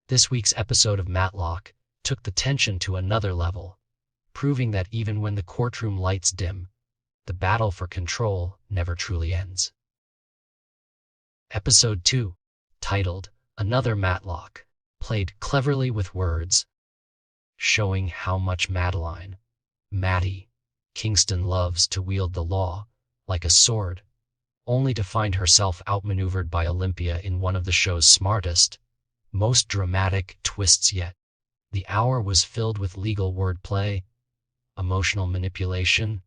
This week's episode of Matlock took the tension to another level, proving that even when the courtroom lights dim, the battle for control never truly ends. Episode 2, titled Another Matlock, played cleverly with words, showing how much Matty, Kingston loves to wield the law like a sword, only to find herself outmaneuvered by Olympia in one of the show's smartest, most dramatic twists yet. The hour was filled with legal wordplay, emotional manipulation,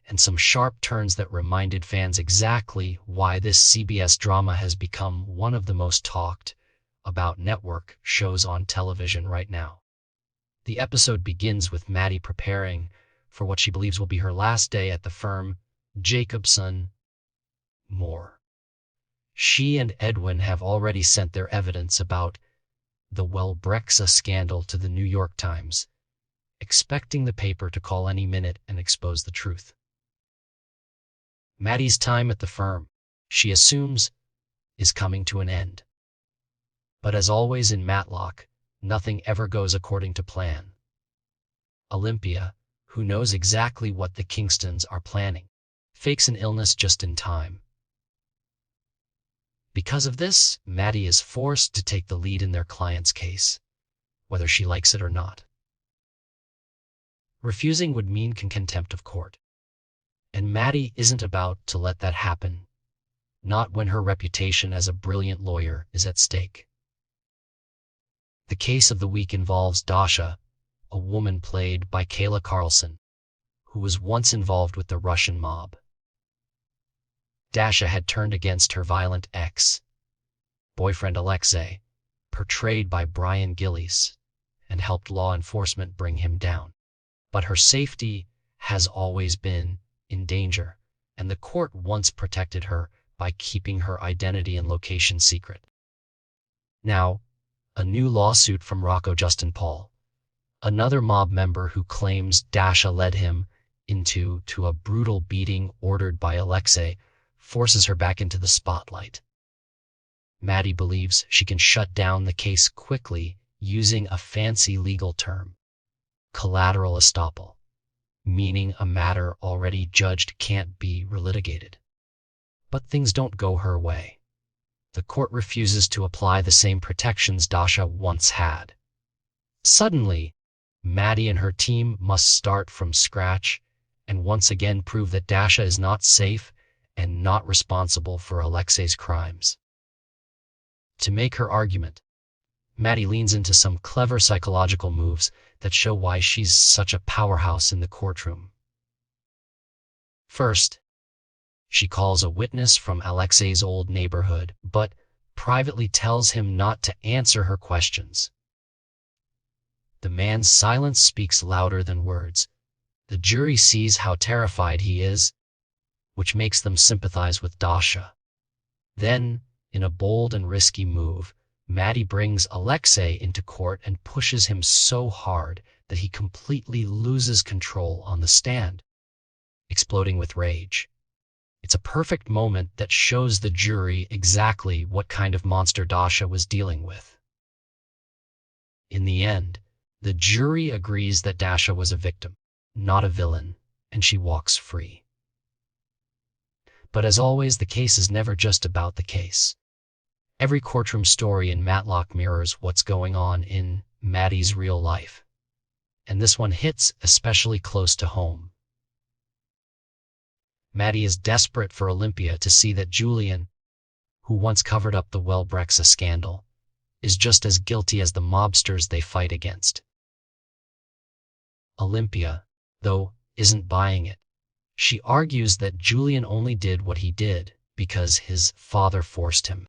and some sharp turns that reminded fans exactly why this CBS drama has become one of the most talked about network shows on television right now. The episode begins with Matty preparing for what she believes will be her last day at the firm Jacobson Moore. She and Edwin have already sent their evidence about the Welbrexa scandal to the New York Times, expecting the paper to call any minute and expose the truth. Matty's time at the firm, she assumes, is coming to an end. But as always in Matlock, nothing ever goes according to plan. Olympia, who knows exactly what the Kingstons are planning, fakes an illness just in time. Because of this, Matty is forced to take the lead in their client's case, whether she likes it or not. Refusing would mean contempt of court. And Matty isn't about to let that happen, not when her reputation as a brilliant lawyer is at stake. The case of the week involves Dasha, a woman played by Kayla Carlson, who was once involved with the Russian mob. Dasha had turned against her violent ex-boyfriend Alexei, portrayed by Brian Gillies, and helped law enforcement bring him down. But her safety has always been in danger, and the court once protected her by keeping her identity and location secret. Now, a new lawsuit from Rocco Justin Paul, another mob member who claims Dasha led him into a brutal beating ordered by Alexei, forces her back into the spotlight. Matty believes she can shut down the case quickly using a fancy legal term, collateral estoppel, meaning a matter already judged can't be relitigated. But things don't go her way. The court refuses to apply the same protections Dasha once had. Suddenly, Matty and her team must start from scratch and once again prove that Dasha is not safe and not responsible for Alexei's crimes. To make her argument, Matty leans into some clever psychological moves that show why she's such a powerhouse in the courtroom. First, she calls a witness from Alexei's old neighborhood, but privately tells him not to answer her questions. The man's silence speaks louder than words. The jury sees how terrified he is, which makes them sympathize with Dasha. Then, in a bold and risky move, Matty brings Alexei into court and pushes him so hard that he completely loses control on the stand, exploding with rage. It's a perfect moment that shows the jury exactly what kind of monster Dasha was dealing with. In the end, the jury agrees that Dasha was a victim, not a villain, and she walks free. But as always, the case is never just about the case. Every courtroom story in Matlock mirrors what's going on in Matty's real life, and this one hits especially close to home. Matty is desperate for Olympia to see that Julian, who once covered up the Welbrexa scandal, is just as guilty as the mobsters they fight against. Olympia, though, isn't buying it. She argues that Julian only did what he did because his father forced him.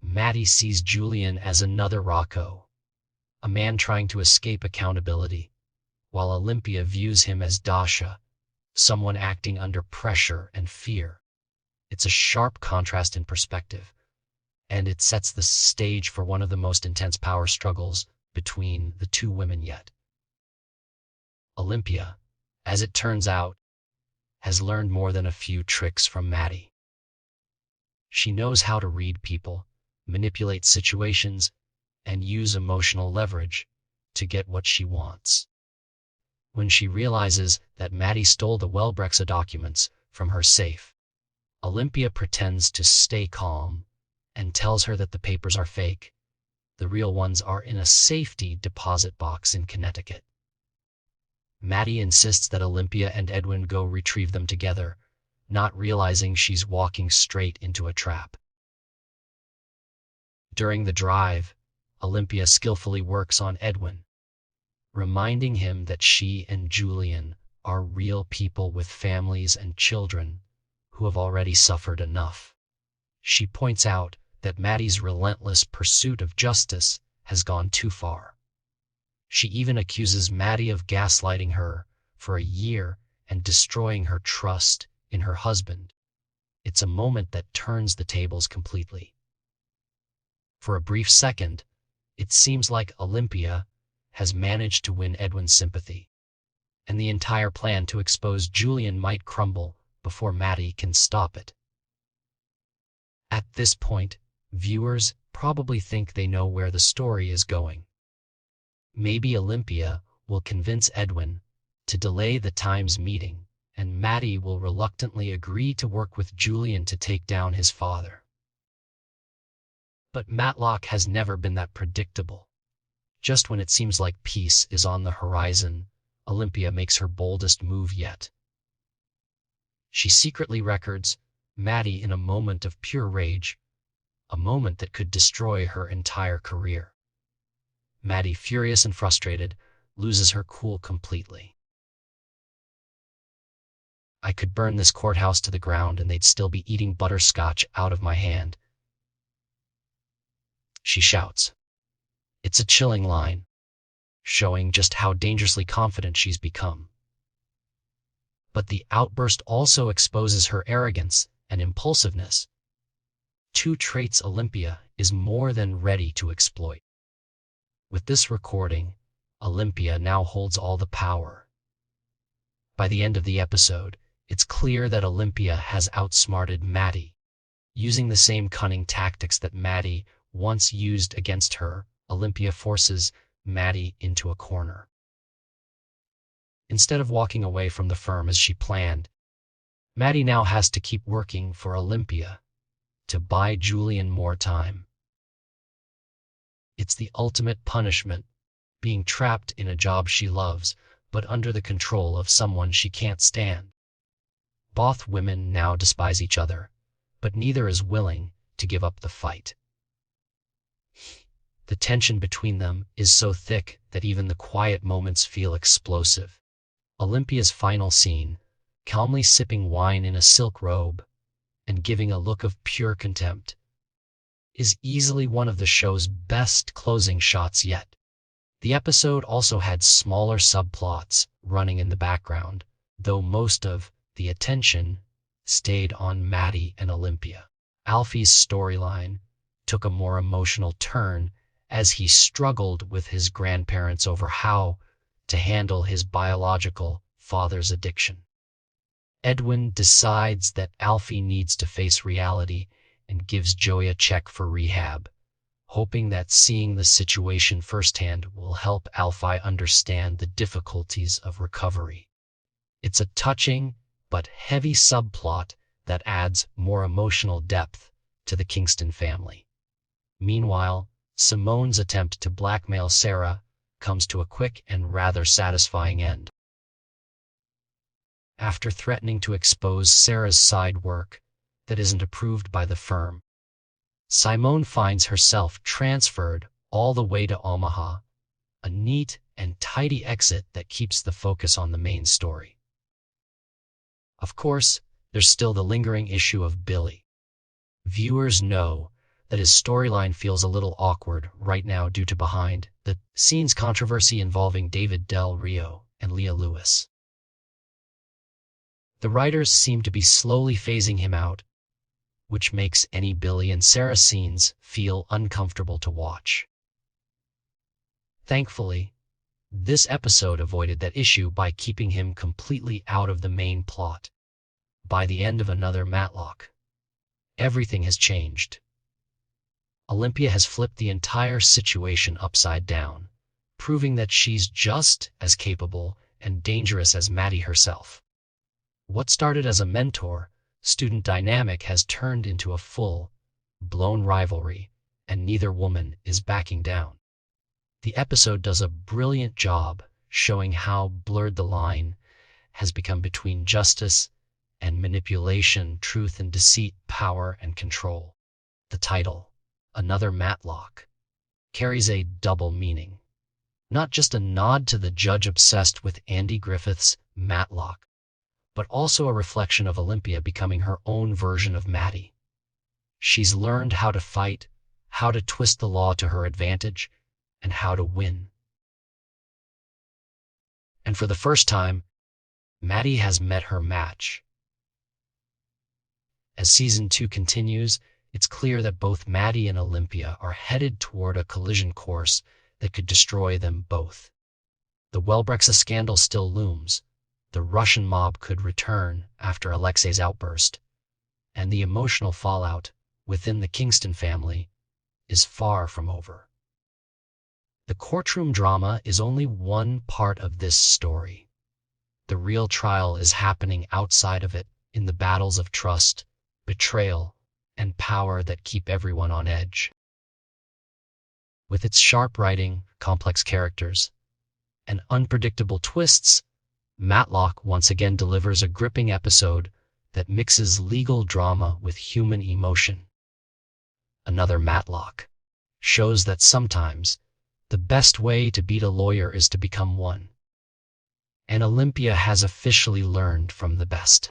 Matty sees Julian as another Rocco, a man trying to escape accountability, while Olympia views him as Dasha, someone acting under pressure and fear. It's a sharp contrast in perspective, and it sets the stage for one of the most intense power struggles between the two women yet. Olympia, as it turns out, has learned more than a few tricks from Matty. She knows how to read people, manipulate situations, and use emotional leverage to get what she wants. When she realizes that Matty stole the Welbrexa documents from her safe, Olympia pretends to stay calm and tells her that the papers are fake. The real ones are in a safety deposit box in Connecticut. Matty insists that Olympia and Edwin go retrieve them together, not realizing she's walking straight into a trap. During the drive, Olympia skillfully works on Edwin, reminding him that she and Julian are real people with families and children who have already suffered enough. She points out that Matty's relentless pursuit of justice has gone too far. She even accuses Matty of gaslighting her for a year and destroying her trust in her husband. It's a moment that turns the tables completely. For a brief second, it seems like Olympia has managed to win Edwin's sympathy, and the entire plan to expose Julian might crumble before Matty can stop it. At this point, viewers probably think they know where the story is going. Maybe Olympia will convince Edwin to delay the Times meeting, and Matty will reluctantly agree to work with Julian to take down his father. But Matlock has never been that predictable. Just when it seems like peace is on the horizon, Olympia makes her boldest move yet. She secretly records Matty in a moment of pure rage, a moment that could destroy her entire career. Matty, furious and frustrated, loses her cool completely. "I could burn this courthouse to the ground and they'd still be eating butterscotch out of my hand," she shouts. It's a chilling line, showing just how dangerously confident she's become. But the outburst also exposes her arrogance and impulsiveness, two traits Olympia is more than ready to exploit. With this recording, Olympia now holds all the power. By the end of the episode, it's clear that Olympia has outsmarted Matty. Using the same cunning tactics that Matty once used against her, Olympia forces Matty into a corner. Instead of walking away from the firm as she planned, Matty now has to keep working for Olympia to buy Julian more time. It's the ultimate punishment, being trapped in a job she loves, but under the control of someone she can't stand. Both women now despise each other, but neither is willing to give up the fight. The tension between them is so thick that even the quiet moments feel explosive. Olympia's final scene, calmly sipping wine in a silk robe and giving a look of pure contempt, is easily one of the show's best closing shots yet. The episode also had smaller subplots running in the background, though most of the attention stayed on Matty and Olympia. Alfie's storyline took a more emotional turn as he struggled with his grandparents over how to handle his biological father's addiction. Edwin decides that Alfie needs to face reality and gives Joey a check for rehab, hoping that seeing the situation firsthand will help Alfie understand the difficulties of recovery. It's a touching but heavy subplot that adds more emotional depth to the Kingston family. Meanwhile, Simone's attempt to blackmail Sarah comes to a quick and rather satisfying end. After threatening to expose Sarah's side work that isn't approved by the firm, Simone finds herself transferred all the way to Omaha, a neat and tidy exit that keeps the focus on the main story. Of course, there's still the lingering issue of Billy. Viewers know that his storyline feels a little awkward right now due to behind the scenes controversy involving David Del Rio and Leah Lewis. The writers seem to be slowly phasing him out, which makes any Billy and Sarah scenes feel uncomfortable to watch. Thankfully, this episode avoided that issue by keeping him completely out of the main plot. By the end of another Matlock, everything has changed. Olympia has flipped the entire situation upside down, proving that she's just as capable and dangerous as Matty herself. What started as a mentor-student dynamic has turned into a full-blown rivalry, and neither woman is backing down. The episode does a brilliant job showing how blurred the line has become between justice and manipulation, truth and deceit, power and control. The title, Another Matlock, carries a double meaning. Not just a nod to the judge obsessed with Andy Griffith's Matlock, but also a reflection of Olympia becoming her own version of Matty. She's learned how to fight, how to twist the law to her advantage, and how to win. And for the first time, Matty has met her match. As Season 2 continues, it's clear that both Matty and Olympia are headed toward a collision course that could destroy them both. The Welbrexa scandal still looms, the Russian mob could return after Alexei's outburst, and the emotional fallout within the Kingston family is far from over. The courtroom drama is only one part of this story. The real trial is happening outside of it, in the battles of trust, betrayal, and power that keep everyone on edge. With its sharp writing, complex characters, and unpredictable twists, Matlock once again delivers a gripping episode that mixes legal drama with human emotion. Another Matlock shows that sometimes the best way to beat a lawyer is to become one. And Olympia has officially learned from the best.